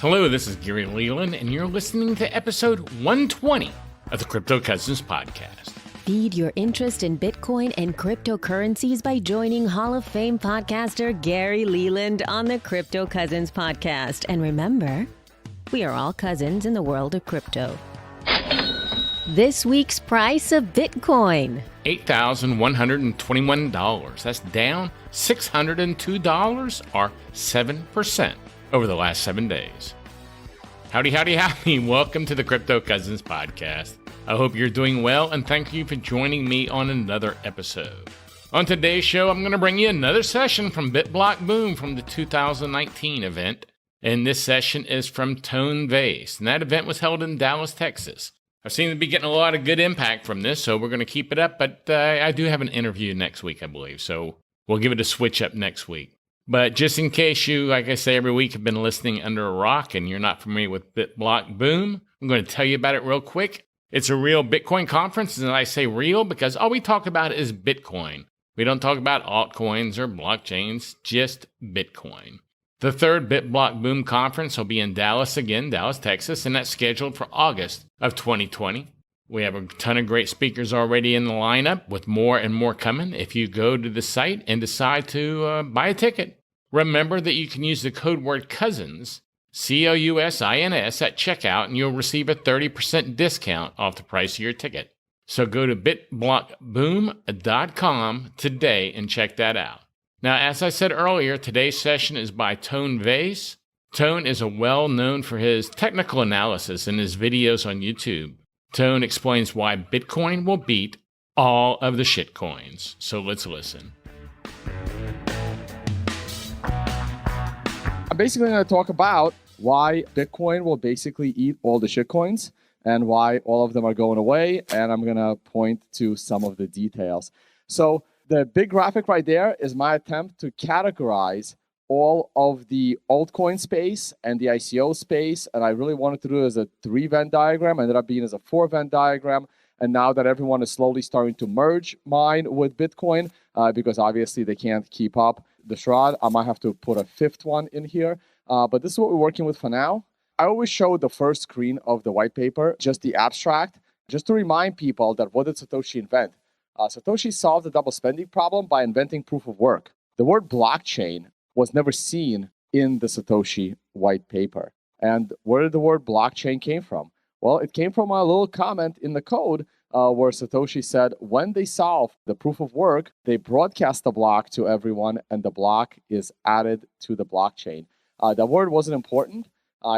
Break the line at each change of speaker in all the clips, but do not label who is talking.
Hello, this is Gary Leland, and you're listening to episode 120 of the Crypto Cousins podcast.
Feed your interest in Bitcoin and cryptocurrencies by joining Hall of Fame podcaster Gary Leland on the Crypto Cousins podcast. And remember, we are all cousins in the world of crypto. This week's price of Bitcoin:
$8,121. That's down $602 or 7% over the last 7 days. Howdy, howdy, howdy. Welcome to the Crypto Cousins podcast. I hope you're doing well, and thank you for joining me on another episode. On today's show, I'm going to bring you another session from BitBlockBoom from the 2019 event. And this session is from Ton Vays, and that event was held in Dallas, Texas. I seem to be getting a lot of good impact from this, so we're going to keep it up, but I do have an interview next week, I believe, so we'll give it a switch up next week. But just in case you, like I say every week, have been listening under a rock and you're not familiar with BitBlockBoom, I'm going to tell you about it real quick. It's a real Bitcoin conference, and I say real because all we talk about is Bitcoin. We don't talk about altcoins or blockchains, just Bitcoin. The third BitBlockBoom conference will be in Dallas again, Dallas, Texas, and that's scheduled for August of 2020. We have a ton of great speakers already in the lineup, with more and more coming. If you go to the site and decide to buy a ticket, remember that you can use the code word COUSINS, COUSINS, at checkout, and you'll receive a 30% discount off the price of your ticket. So go to bitblockboom.com today and check that out. Now, as I said earlier, today's session is by Ton Vays. Ton is well known for his technical analysis in his videos on YouTube. Ton explains why Bitcoin will beat all of the shitcoins. So let's listen.
I'm basically going to talk about why Bitcoin will basically eat all the shitcoins and why all of them are going away. And I'm going to point to some of the details. So the big graphic right there is my attempt to categorize all of the altcoin space and the ICO space. And I really wanted to do it as a 3-Venn diagram. Ended up being as a 4-Venn diagram. And now that everyone is slowly starting to merge mine with Bitcoin, because obviously they can't keep up the shroud, I might have to put a 5th one in here. But this is what we're working with for now. I always show the first screen of the white paper, just the abstract, just to remind people that what did Satoshi invent? Satoshi solved the double spending problem by inventing proof of work. The word blockchain was never seen in the Satoshi white paper. And where did the word blockchain came from? Well, it came from a little comment in the code where Satoshi said when they solve the proof of work, they broadcast the block to everyone and the block is added to the blockchain. That word wasn't important.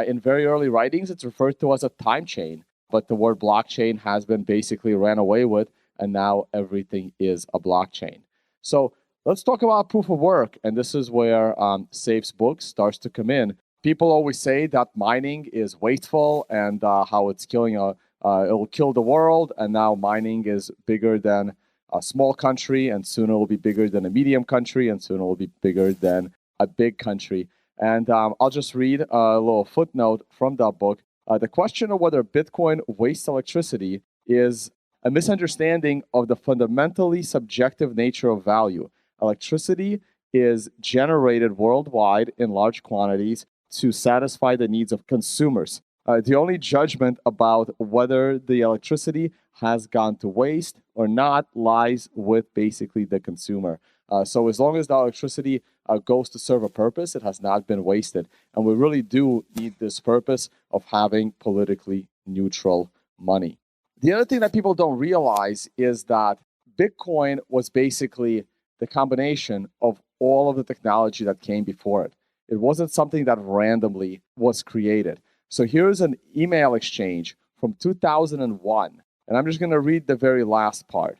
In very early writings, it's referred to as a time chain, but the word blockchain has been basically ran away with, and now everything is a blockchain. So let's talk about proof of work, and this is where Safe's book starts to come in. People always say that mining is wasteful and how it's killing it will kill the world, and now mining is bigger than a small country, and soon it will be bigger than a medium country, and soon it will be bigger than a big country. And I'll just read a little footnote from that book. The question of whether Bitcoin wastes electricity is a misunderstanding of the fundamentally subjective nature of value. Electricity is generated worldwide in large quantities to satisfy the needs of consumers. The only judgment about whether the electricity has gone to waste or not lies with basically the consumer. So as long as the electricity goes to serve a purpose, it has not been wasted. And we really do need this purpose of having politically neutral money. The other thing that people don't realize is that Bitcoin was basically the combination of all of the technology that came before it. It wasn't something that randomly was created. So here's an email exchange from 2001, and I'm just going to read the very last part.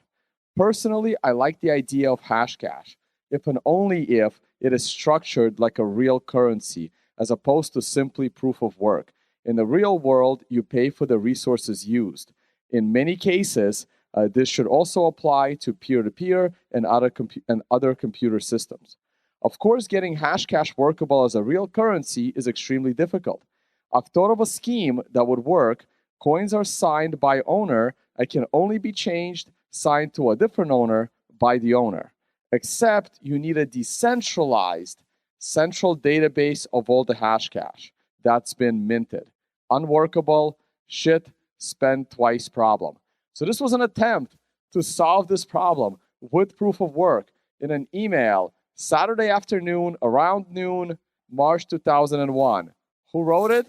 Personally, I like the idea of Hashcash, if and only if it is structured like a real currency, as opposed to simply proof of work. In the real world, you pay for the resources used. In many cases, this should also apply to peer-to-peer and other computer systems. Of course, getting Hashcash workable as a real currency is extremely difficult. I've thought of a scheme that would work. Coins are signed by owner and can only be changed, signed to a different owner by the owner. Except you need a decentralized central database of all the Hashcash. that's been minted. Unworkable, shit, spend twice problem. So this was an attempt to solve this problem with proof of work in an email Saturday afternoon around noon, March 2001. Who wrote it?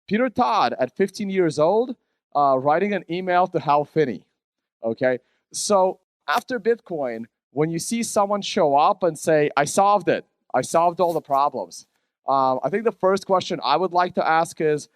Peter Todd, at 15 years old, writing an email to Hafey. Okay, so after Bitcoin, when you see someone show up and say, I solved it, I solved all the problems, I think the first question I would like to ask is,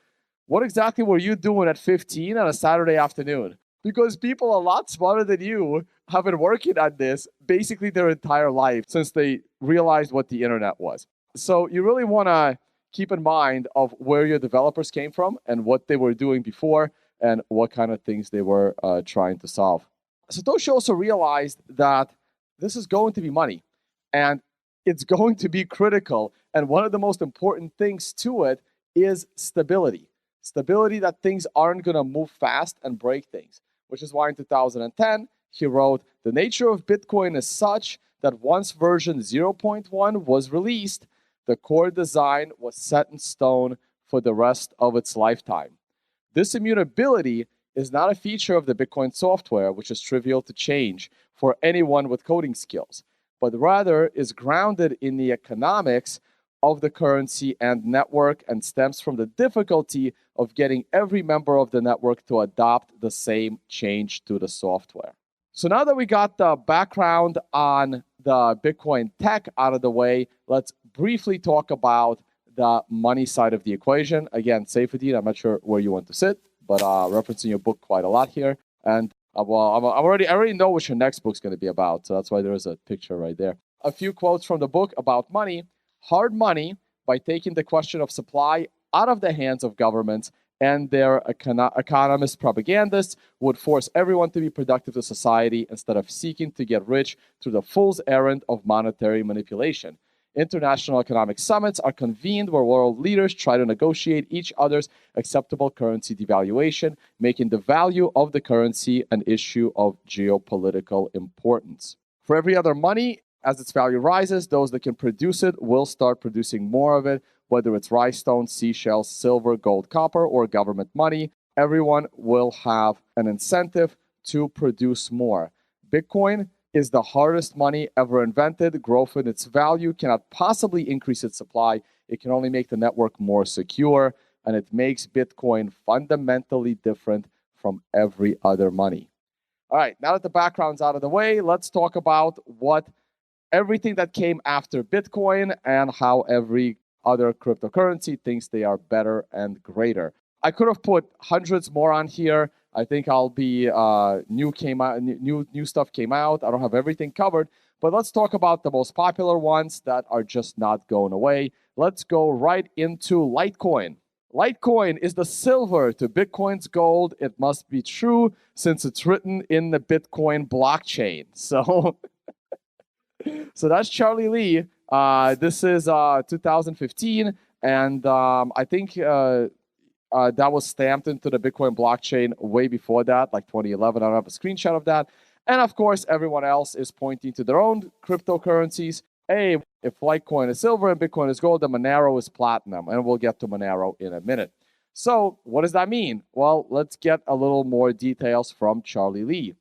what exactly were you doing at 15 on a Saturday afternoon? Because people a lot smarter than you have been working on this basically their entire life since they realized what the internet was. So you really want to keep in mind of where your developers came from and what they were doing before and what kind of things they were trying to solve. Satoshi also realized that this is going to be money and it's going to be critical. And one of the most important things to it is stability. Stability that things aren't going to move fast and break things, which is why in 2010, he wrote, the nature of Bitcoin is such that once version 0.1 was released, the core design was set in stone for the rest of its lifetime. This immutability is not a feature of the Bitcoin software, which is trivial to change for anyone with coding skills, but rather is grounded in the economics of the currency and network and stems from the difficulty of getting every member of the network to adopt the same change to the software. So now that we got the background on the Bitcoin tech out of the way, let's briefly talk about the money side of the equation. Again, Saifedean, I'm not sure where you want to sit, but referencing your book quite a lot here. And I already know what your next book's going to be about, so that's why there is a picture right there. A few quotes from the book about money. Hard money, by taking the question of supply out of the hands of governments and their economist propagandists, would force everyone to be productive to society instead of seeking to get rich through the fool's errand of monetary manipulation. International economic summits are convened where world leaders try to negotiate each other's acceptable currency devaluation, making the value of the currency an issue of geopolitical importance. For every other money, as its value rises, those that can produce it will start producing more of it, whether it's rice stones, seashells, silver, gold, copper, or government money. Everyone will have an incentive to produce more. Bitcoin is the hardest money ever invented. Growth in its value cannot possibly increase its supply. It can only make the network more secure, and it makes Bitcoin fundamentally different from every other money. All right, now that the background's out of the way, let's talk about everything that came after Bitcoin and how every other cryptocurrency thinks they are better and greater. I could have put hundreds more on here. I think I'll be new stuff came out. I don't have everything covered, but let's talk about the most popular ones that are just not going away. Let's go right into Litecoin. Litecoin is the silver to Bitcoin's gold. It must be true since it's written in the Bitcoin blockchain. So that's Charlie Lee. This is 2015, and I think that was stamped into the Bitcoin blockchain way before that, like 2011. I don't have a screenshot of that. And of course, everyone else is pointing to their own cryptocurrencies. Hey, if Litecoin is silver and Bitcoin is gold, then Monero is platinum. And we'll get to Monero in a minute. So what does that mean? Well, let's get a little more details from Charlie Lee.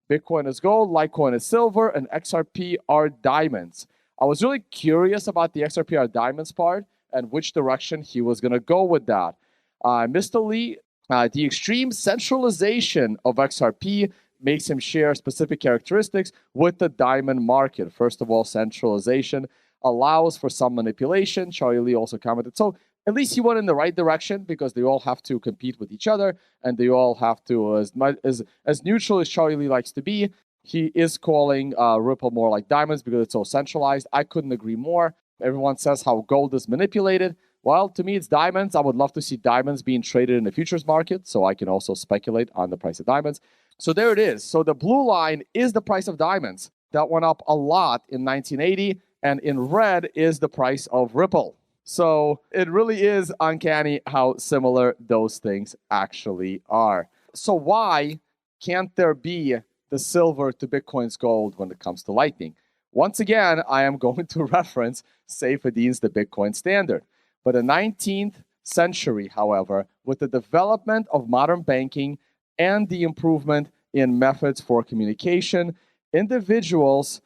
Bitcoin is gold, Litecoin is silver, and XRP are diamonds. I was really curious about the XRP are diamonds part and which direction he was going to go with that. Mr. Lee, the extreme centralization of XRP makes him share specific characteristics with the diamond market. First of all, centralization allows for some manipulation. Charlie Lee also commented. So at least he went in the right direction because they all have to compete with each other and they all have to, as neutral as Charlie Lee likes to be, he is calling Ripple more like diamonds because it's so centralized. I couldn't agree more. Everyone says how gold is manipulated. Well, to me, it's diamonds. I would love to see diamonds being traded in the futures market so I can also speculate on the price of diamonds. So there it is. So the blue line is the price of diamonds. That went up a lot in 1980. And in red is the price of Ripple. So it really is uncanny how similar those things actually are. So why can't there be the silver to Bitcoin's gold when it comes to Lightning? Once again, I am going to reference Saifedean's The Bitcoin Standard. But the 19th century, however, with the development of modern banking and the improvement in methods for communication, individuals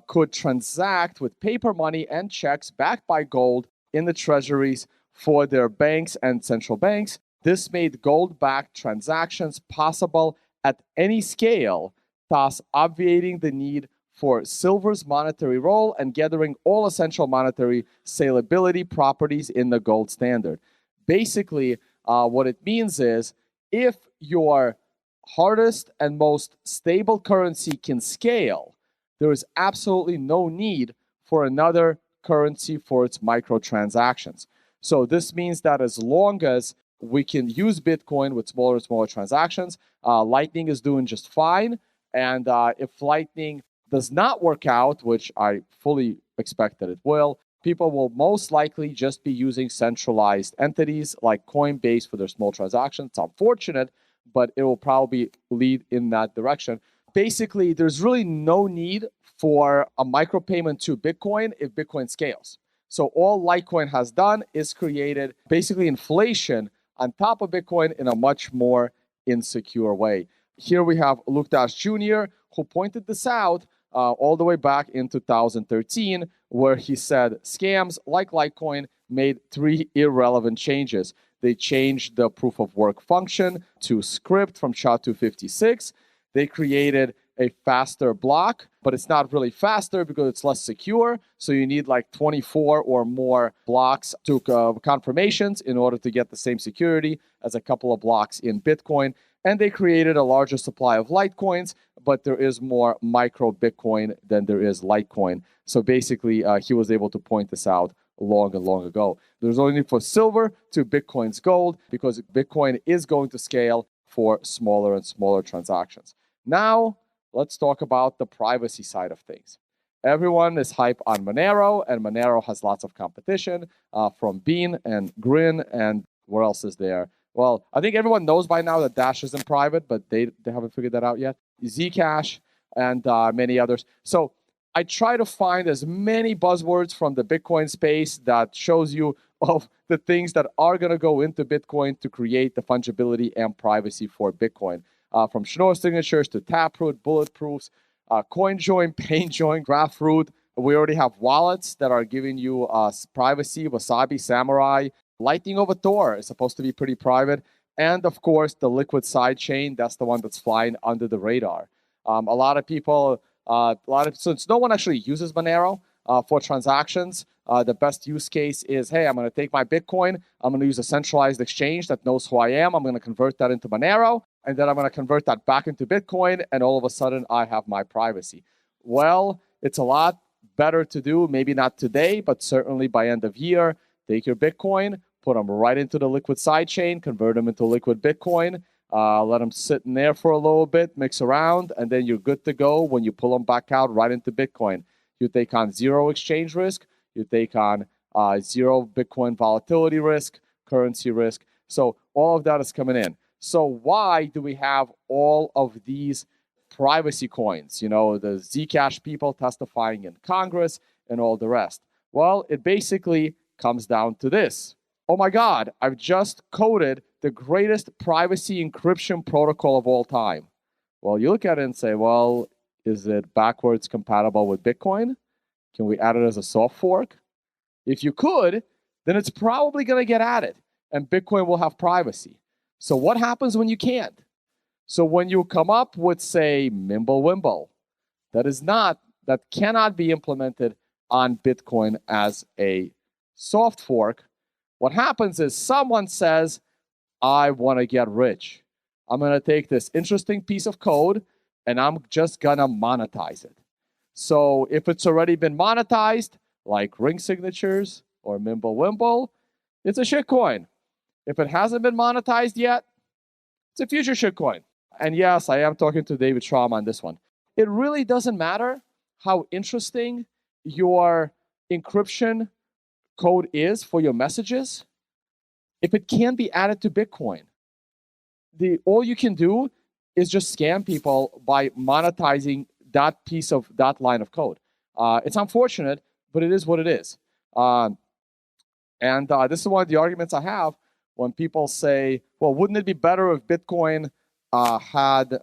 could transact with paper money and checks backed by gold in the treasuries for their banks and central banks. This made gold-backed transactions possible at any scale, thus obviating the need for silver's monetary role and gathering all essential monetary salability properties in the gold standard. Basically, what it means is if your hardest and most stable currency can scale, there is absolutely no need for another currency for its microtransactions. So this means that as long as we can use Bitcoin with smaller and smaller transactions, Lightning is doing just fine. And if Lightning does not work out, which I fully expect that it will, people will most likely just be using centralized entities like Coinbase for their small transactions. It's unfortunate, but it will probably lead in that direction. Basically, there's really no need for a micropayment to Bitcoin if Bitcoin scales. So all Litecoin has done is created basically inflation on top of Bitcoin in a much more insecure way. Here we have Luke Dash Jr., who pointed this out all the way back in 2013, where he said scams like Litecoin made 3 irrelevant changes. They changed the proof of work function to script from SHA-256. They created a faster block, but it's not really faster because it's less secure. So you need like 24 or more blocks to confirmations in order to get the same security as a couple of blocks in Bitcoin. And they created a larger supply of Litecoins, but there is more micro Bitcoin than there is Litecoin. So basically, he was able to point this out long ago. There's only for silver to Bitcoin's gold because Bitcoin is going to scale for smaller and smaller transactions. Now, let's talk about the privacy side of things. Everyone is hype on Monero, and Monero has lots of competition from Bean and Grin, and where else is there? Well, I think everyone knows by now that Dash isn't private, but they haven't figured that out yet. Zcash and many others. So I try to find as many buzzwords from the Bitcoin space that shows you of the things that are going to go into Bitcoin to create the fungibility and privacy for Bitcoin. From Schnorr signatures to Taproot, bulletproofs, CoinJoin, PainJoin, Graphroot. We already have wallets that are giving you privacy, Wasabi, Samurai. Lightning over Tor is supposed to be pretty private. And of course, the liquid sidechain, that's the one that's flying under the radar. A lot of people, since no one actually uses Monero for transactions, the best use case is, hey, I'm going to take my Bitcoin, I'm going to use a centralized exchange that knows who I am, I'm going to convert that into Monero, and then I'm going to convert that back into Bitcoin, and all of a sudden I have my privacy. Well, it's a lot better to do, maybe not today, but certainly by end of year. Take your Bitcoin, put them right into the liquid sidechain, convert them into liquid Bitcoin, let them sit in there for a little bit, mix around, and then you're good to go when you pull them back out right into Bitcoin. You take on zero exchange risk, you take on zero Bitcoin volatility risk, currency risk. So all of that is coming in. So why do we have all of these privacy coins? You know, the Zcash people testifying in Congress and all the rest. Well, it basically comes down to this. Oh my God, I've just coded the greatest privacy encryption protocol of all time. Well, you look at it and say, well, is it backwards compatible with Bitcoin? Can we add it as a soft fork? If you could, then it's probably going to get added, and Bitcoin will have privacy. So what happens when you can't? So when you come up with, say, Mimblewimble, that cannot be implemented on Bitcoin as a soft fork, what happens is someone says, I want to get rich. I'm going to take this interesting piece of code and I'm just going to monetize it. So if it's already been monetized, like ring signatures or Mimblewimble, it's a shitcoin. If it hasn't been monetized yet, it's a future shitcoin. And yes, I am talking to David Schramm on this one. It really doesn't matter how interesting your encryption code is for your messages if it can be added to Bitcoin. All you can do is just scam people by monetizing that piece of that line of code. It's unfortunate, but it is what it is. And this is one of the arguments I have when people say, well, wouldn't it be better if Bitcoin had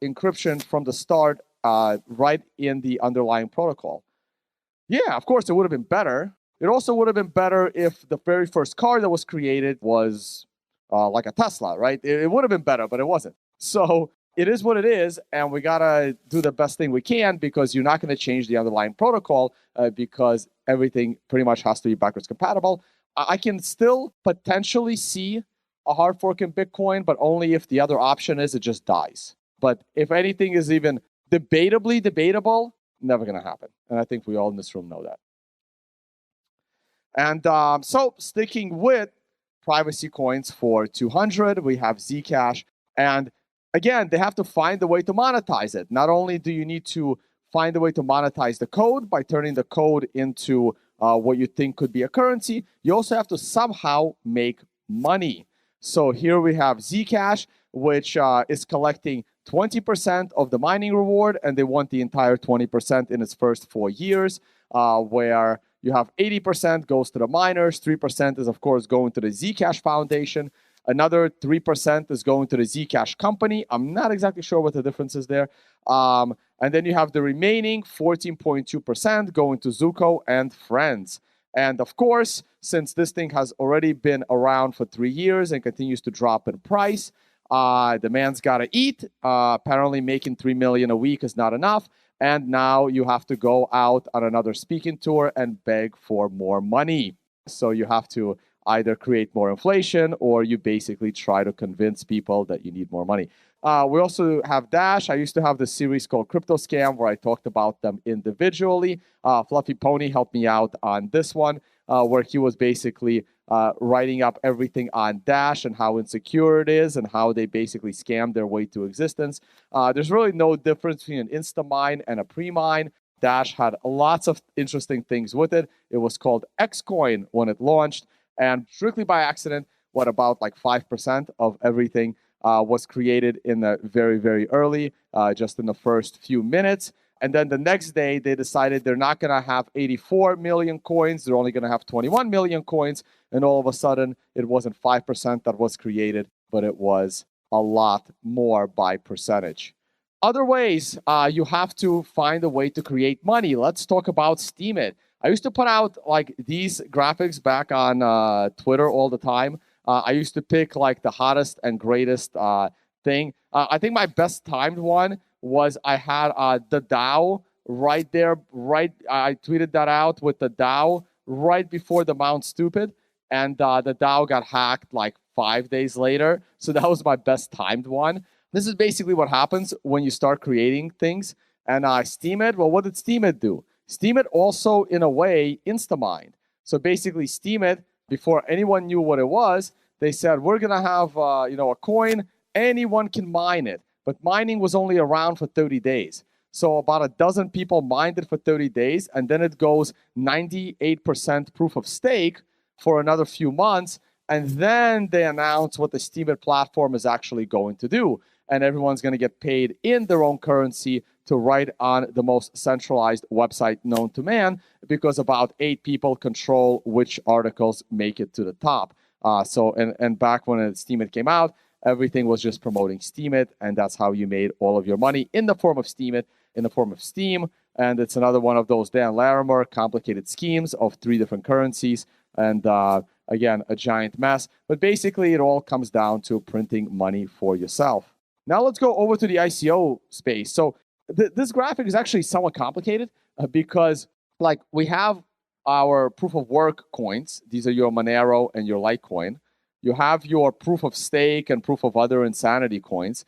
encryption from the start right in the underlying protocol? Yeah, of course, it would have been better. It also would have been better if the very first car that was created was like a Tesla, right? It would have been better, but it wasn't. So it is what it is, and we got to do the best thing we can because you're not going to change the underlying protocol because everything pretty much has to be backwards compatible. I can still potentially see a hard fork in Bitcoin, but only if the other option is it just dies. But if anything is even debatably debatable, never going to happen. And I think we all in this room know that. And so sticking with privacy coins for 200, we have Zcash. And again, they have to find a way to monetize it. Not only do you need to find a way to monetize the code by turning the code into what you think could be a currency, you also have to somehow make money. So here we have Zcash, which is collecting 20% of the mining reward, and they want the entire 20% in its first 4 years, where you have 80% goes to the miners, 3% is, of course, going to the Zcash Foundation, another 3% is going to the Zcash company. I'm not exactly sure what the difference is there. And then you have the remaining 14.2% going to Zuko and friends. And of course, since this thing has already been around for 3 years and continues to drop in price, the man's got to eat. Apparently making $3 million a week is not enough. And now you have to go out on another speaking tour and beg for more money. So you have to either create more inflation or you basically try to convince people that you need more money. We also have Dash. I used to have this series called Crypto Scam where I talked about them individually. Fluffy Pony helped me out on this one where he was basically writing up everything on Dash and how insecure it is and how they basically scam their way to existence. There's really no difference between an insta-mine and a pre-mine. Dash had lots of interesting things with it. It was called Xcoin when it launched. And strictly by accident, about like 5% of everything was created in the very, very early, just in the first few minutes. And then the next day, they decided they're not going to have 84 million coins. They're only going to have 21 million coins. And all of a sudden, it wasn't 5% that was created, but it was a lot more by percentage. Other ways, you have to find a way to create money. Let's talk about Steemit. I used to put out like these graphics back on Twitter all the time. I used to pick like the hottest and greatest thing. I think my best timed one was I had the DAO right there. I tweeted that out with the DAO right before the Mount Stupid. And the DAO got hacked like 5 days later. So that was my best timed one. This is basically what happens when you start creating things. And Steemit, well, what did Steemit do? Steemit also, in a way, insta-mined. So basically, Steemit, before anyone knew what it was, they said, we're going to have a coin. Anyone can mine it. But mining was only around for 30 days. So about a dozen people mined it for 30 days. And then it goes 98% proof of stake for another few months. And then they announce what the Steemit platform is actually going to do. And everyone's going to get paid in their own currency to write on the most centralized website known to man, because about 8 people control which articles make it to the top. And back when Steemit came out, everything was just promoting Steemit, and that's how you made all of your money in the form of Steemit, in the form of Steem. And it's another one of those Dan Larimer complicated schemes of 3 different currencies. And again, a giant mess. But basically, it all comes down to printing money for yourself. Now let's go over to the ICO space. So this graphic is actually somewhat complicated because like we have our proof of work coins. These are your Monero and your Litecoin. You have your proof of stake and proof of other insanity coins.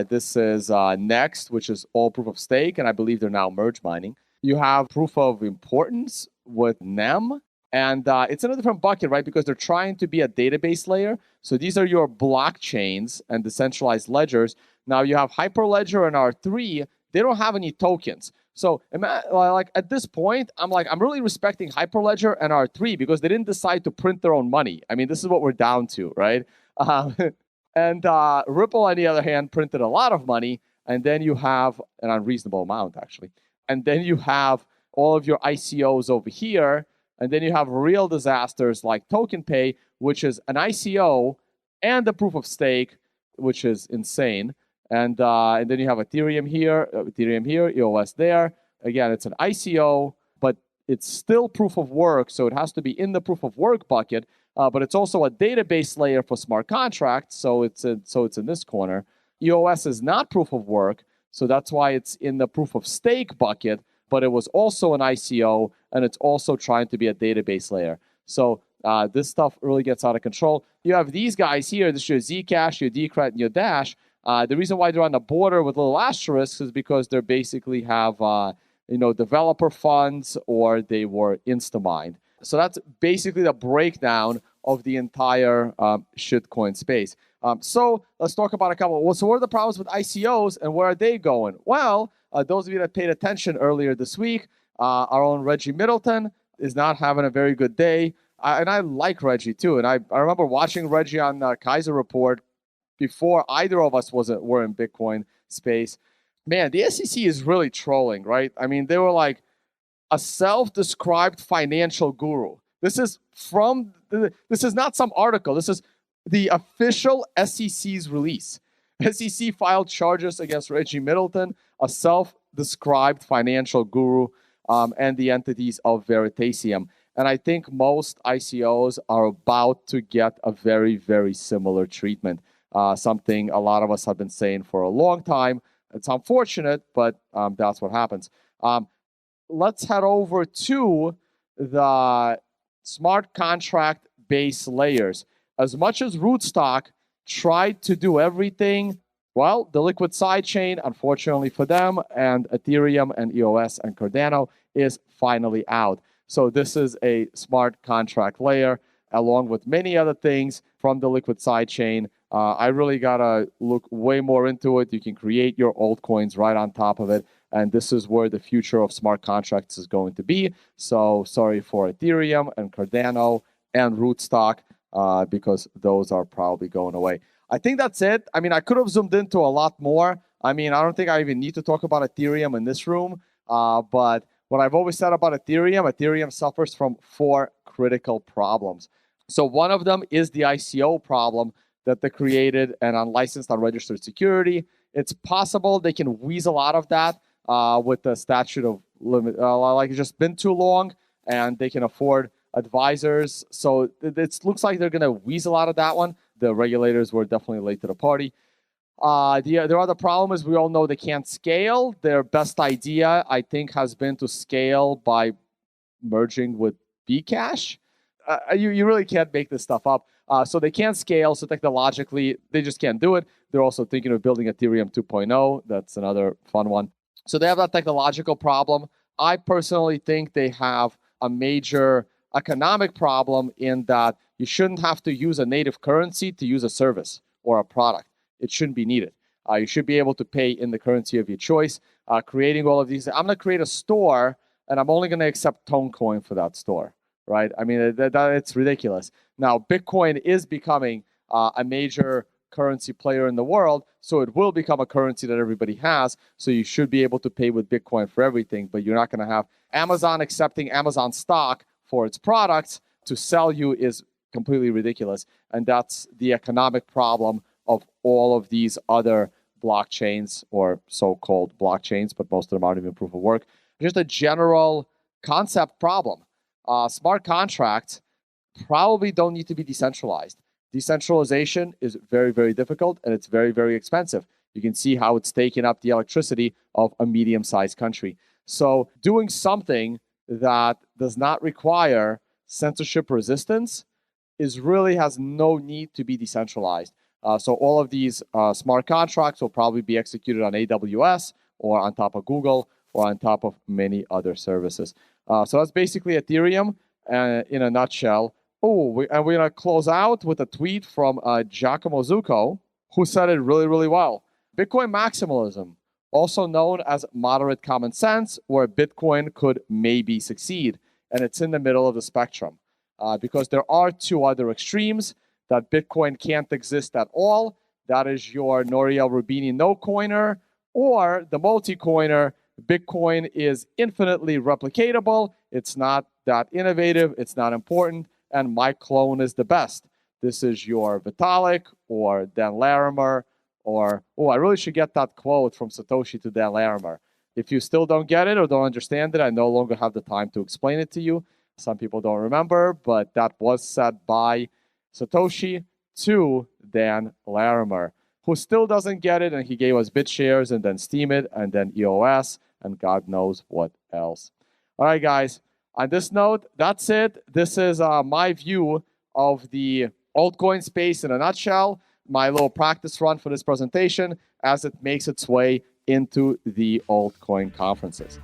This is Next, which is all proof of stake, and I believe they're now merge mining. You have proof of importance with NEM, and it's in a different bucket, right? Because they're trying to be a database layer. So these are your blockchains and decentralized ledgers. Now you have Hyperledger and R3. They don't have any tokens. So like at this point, I'm really respecting Hyperledger and R3 because they didn't decide to print their own money. I mean, this is what we're down to, right? And Ripple, on the other hand, printed a lot of money. And then you have an unreasonable amount, actually. And then you have all of your ICOs over here. And then you have real disasters like TokenPay, which is an ICO and a proof of stake, which is insane. And then you have Ethereum here, EOS there. Again, it's an ICO, but it's still proof of work, so it has to be in the proof of work bucket. But it's also a database layer for smart contracts, so it's in this corner. EOS is not proof of work, so that's why it's in the proof of stake bucket, but it was also an ICO, and it's also trying to be a database layer. So this stuff really gets out of control. You have these guys here. This is your Zcash, your Decred, and your Dash. The reason why they're on the border with little asterisks is because they basically have developer funds, or they were instamined. So that's basically the breakdown of the entire shitcoin space. So let's talk about a couple. Well, so what are the problems with ICOs and where are they going? Well, those of you that paid attention earlier this week, our own Reggie Middleton is not having a very good day. And I like Reggie too. And I remember watching Reggie on Kaiser Report before either of us were in Bitcoin space. Man, the SEC is really trolling, right? I mean, they were like a self-described financial guru. This is not some article. This is the official SEC's release. SEC filed charges against Reggie Middleton, a self-described financial guru, and the entities of Veritasium. And I think most ICOs are about to get a very, very similar treatment. Something a lot of us have been saying for a long time. It's unfortunate, but that's what happens. Let's head over to the smart contract base layers. As much as Rootstock tried to do everything, well, the liquid sidechain, unfortunately for them, and Ethereum and EOS and Cardano is finally out. So this is a smart contract layer, along with many other things from the liquid sidechain. I really got to look way more into it. You can create your altcoins right on top of it. And this is where the future of smart contracts is going to be. So sorry for Ethereum and Cardano and Rootstock, because those are probably going away. I think that's it. I mean, I could have zoomed into a lot more. I mean, I don't think I even need to talk about Ethereum in this room. But what I've always said about Ethereum suffers from 4 critical problems. So one of them is the ICO problem that they created and unlicensed, unregistered security. It's possible they can weasel out of that with the statute of limit. Like it's just been too long, and they can afford advisors. So it looks like they're going to weasel out of that one. The regulators were definitely late to the party. The other problem is we all know they can't scale. Their best idea, I think, has been to scale by merging with Bcash. You really can't make this stuff up. So they can't scale. So technologically, they just can't do it. They're also thinking of building Ethereum 2.0. That's another fun one. So they have that technological problem. I personally think they have a major economic problem in that you shouldn't have to use a native currency to use a service or a product. It shouldn't be needed. You should be able to pay in the currency of your choice. Creating all of these, I'm going to create a store, and I'm only going to accept Ton coin for that store, right? I mean, it's ridiculous. Now, Bitcoin is becoming a major currency player in the world, so it will become a currency that everybody has. So you should be able to pay with Bitcoin for everything, but you're not going to have Amazon accepting Amazon stock for its products to sell you is completely ridiculous. And that's the economic problem of all of these other blockchains, or so-called blockchains, but most of them aren't even proof of work. Just a general concept problem. Smart contracts probably don't need to be decentralized. Decentralization is very, very difficult, and it's very, very expensive. You can see how it's taken up the electricity of a medium-sized country. So doing something that does not require censorship resistance really has no need to be decentralized. So all of these smart contracts will probably be executed on AWS or on top of Google or on top of many other services. So that's basically Ethereum in a nutshell. We're going to close out with a tweet from Giacomo Zucco, who said it really, really well. Bitcoin maximalism, also known as moderate common sense, where Bitcoin could maybe succeed. And it's in the middle of the spectrum because there are 2 other extremes that Bitcoin can't exist at all. That is your Nouriel Roubini no-coiner, or the multi-coiner. Bitcoin is infinitely replicatable. It's not that innovative. It's not important. and my clone is the best. This is your Vitalik or Dan Larimer, or, I really should get that quote from Satoshi to Dan Larimer. If you still don't get it or don't understand it, I no longer have the time to explain it to you. Some people don't remember, but that was said by Satoshi to Dan Larimer, who still doesn't get it, and he gave us BitShares and then Steemit and then EOS and God knows what else. All right, guys. On this note, that's it. This is my view of the altcoin space in a nutshell, my little practice run for this presentation as it makes its way into the altcoin conferences.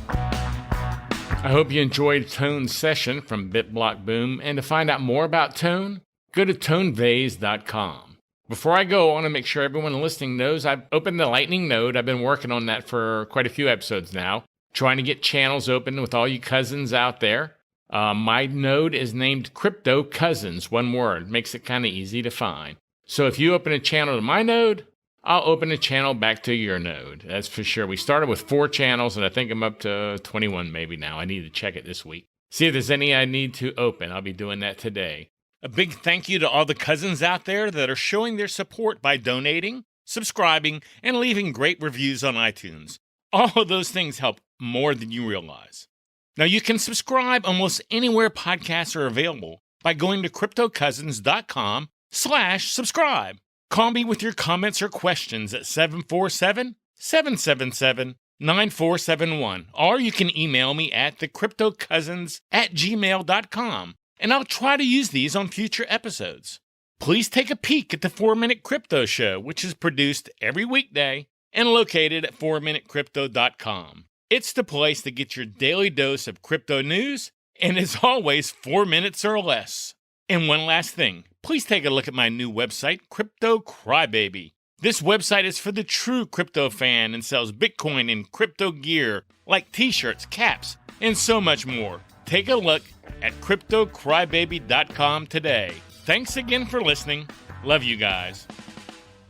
I hope you enjoyed Tone's session from BitBlockBoom, and to find out more about Tone, go to tonvays.com. Before I go, I want to make sure everyone listening knows I've opened the Lightning node. I've been working on that for quite a few episodes now, trying to get channels open with all you cousins out there. My node is named Crypto Cousins, one word, makes it kind of easy to find. So if you open a channel to my node, I'll open a channel back to your node. That's for sure. We started with 4 channels, and I think I'm up to 21 maybe now. I need to check it this week. See if there's any I need to open. I'll be doing that today. A big thank you to all the cousins out there that are showing their support by donating, subscribing, and leaving great reviews on iTunes. All of those things help more than you realize. Now, you can subscribe almost anywhere podcasts are available by going to cryptocousin.com/subscribe. Call me with your comments or questions at 747-777-9471, or you can email me at thecryptocousins@gmail.com, and I'll try to use these on future episodes. Please take a peek at the 4-Minute Crypto Show, which is produced every weekday and located at 4minutecrypto.com. It's the place to get your daily dose of crypto news, and as always, 4 minutes or less. And one last thing, please take a look at my new website, Crypto Crybaby. This website is for the true crypto fan and sells Bitcoin and crypto gear like t-shirts, caps, and so much more. Take a look at CryptoCrybaby.com today. Thanks again for listening. Love you guys.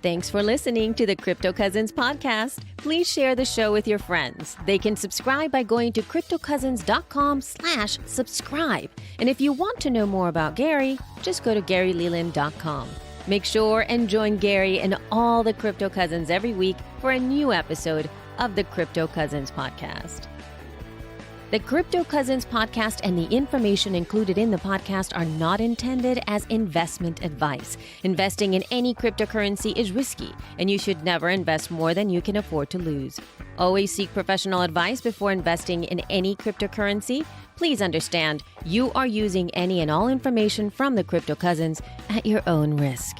Thanks for listening to the Crypto Cousins podcast. Please share the show with your friends. They can subscribe by going to cryptocousins.com/subscribe. And if you want to know more about Gary, just go to GaryLeland.com. Make sure and join Gary and all the Crypto Cousins every week for a new episode of the Crypto Cousins podcast. The Crypto Cousins podcast and the information included in the podcast are not intended as investment advice. Investing in any cryptocurrency is risky, and you should never invest more than you can afford to lose. Always seek professional advice before investing in any cryptocurrency. Please understand, you are using any and all information from the Crypto Cousins at your own risk.